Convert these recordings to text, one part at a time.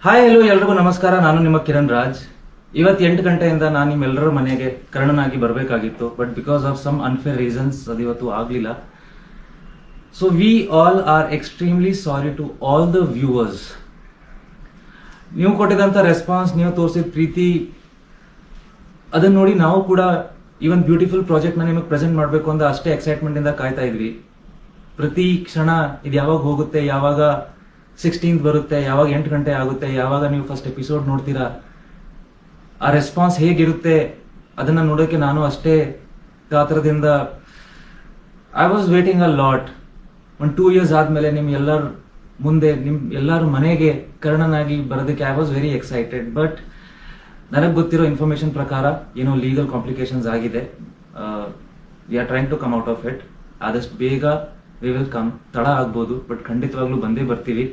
Hi hello ಎಲ್ರಿಗೂ ನಮಸ್ಕಾರ. ನಾನು ನಿಮ್ಮ ಕಿರಣ್ ರಾಜ್. ಇವತ್ತು 8 ಗಂಟೆಯಿಂದ ನಾನು ನಿಮ್ಮೆಲ್ಲರ ಮನೆಗೆ ಕರ್ಣನಾಗಿ ಬರಬೇಕಾಗಿತ್ತು, but because of some unfair reasons ಅದು ಇವತ್ತು ಆಗಲಿಲ್ಲ. So we all are extremely sorry to all the viewers. ನೀವು ಕೊಟ್ಟಿದಂಥ ರೆಸ್ಪಾನ್ಸ್, ನೀವು ತೋರಿಸಿದ ಪ್ರೀತಿ, ಅದನ್ನ ನೋಡಿ ನಾವು ಕೂಡ ಇವನ್ ಬ್ಯೂಟಿಫುಲ್ ಪ್ರಾಜೆಕ್ಟ್ನ ನಿಮಗೆ ಪ್ರೆಸೆಂಟ್ ಮಾಡಬೇಕು ಅಂತ ಅಷ್ಟೇ ಎಕ್ಸೈಟ್ಮೆಂಟ್ ಇಂದ ಕಾಯ್ತಾ ಇದ್ವಿ. ಪ್ರತಿ ಕ್ಷಣ ಇದು ಯಾವಾಗ ಹೋಗುತ್ತೆ, ಯಾವಾಗ 16th ಬರುತ್ತೆ, ಯಾವಾಗ 8 ಗಂಟೆ ಆಗುತ್ತೆ, ಯಾವಾಗ ನೀವು ಫಸ್ಟ್ ಎಪಿಸೋಡ್ ನೋಡ್ತೀರಾ, ಆ ರೆಸ್ಪಾನ್ಸ್ ಹೇಗಿರುತ್ತೆ ಅದನ್ನ ನೋಡೋಕೆ ನಾನು ಅಷ್ಟೇ ಕಾತರದಿಂದ I was waiting a lot. ಒಂದು 2 years ಆದ್ಮೇಲೆ ನಿಮ್ ಎಲ್ಲರ ಮುಂದೆ, ನಿಮ್ ಎಲ್ಲರ ಮನೆಗೆ ಕರ್ಣನಾಗಿ ಬರೋದಕ್ಕೆ I was very excited. But ನನಗೆ ಗೊತ್ತಿರೋ ಇನ್ಫಾರ್ಮೇಶನ್ ಪ್ರಕಾರ ಏನೋ ಲೀಗಲ್ ಕಾಂಪ್ಲಿಕೇಶನ್ಸ್ ಆಗಿದೆ. We are trying to come out of it. ಆದಷ್ಟು ಬೇಗ ವಿ ವಿಲ್ ಕಮ್. ತಡ ಆಗ್ಬೋದು, ಬಟ್ ಖಂಡಿತವಾಗ್ಲೂ ಬಂದೇ ಬರ್ತೀವಿ.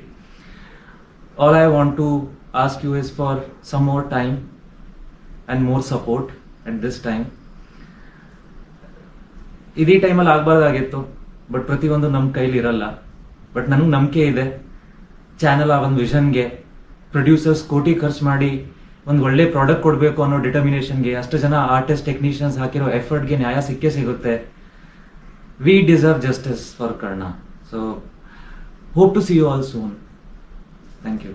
All I want to ask you is for some more time and more support at this time. ಇದೇ ಟೈಮಲ್ಲಿ ಆಗ್ಬಾರ್ದಾಗಿತ್ತು, ಬಟ್ ಪ್ರತಿಯೊಂದು ನಮ್ಮ ಕೈಲಿ ಇರಲ್ಲ. ಬಟ್ ನನಗೆ ನಂಬಿಕೆ ಇದೆ, ಚಾನಲ್ ಆ ಒಂದು ವಿಷನ್ಗೆ, ಪ್ರೊಡ್ಯೂಸರ್ಸ್ ಕೋಟಿ ಖರ್ಚು ಮಾಡಿ ಒಂದು ಒಳ್ಳೆ ಪ್ರಾಡಕ್ಟ್ ಕೊಡಬೇಕು ಅನ್ನೋ ಡಿಟರ್ಮಿನೇಷನ್ಗೆ, ಅಷ್ಟು ಜನ ಆರ್ಟಿಸ್ಟ್ ಟೆಕ್ನಿಷಿಯನ್ಸ್ ಹಾಕಿರೋ ಎಫರ್ಟ್ಗೆ ನ್ಯಾಯ ಸಿಕ್ಕೇ ಸಿಗುತ್ತೆ. We deserve justice for Karna. So hope to see you all soon. Thank you.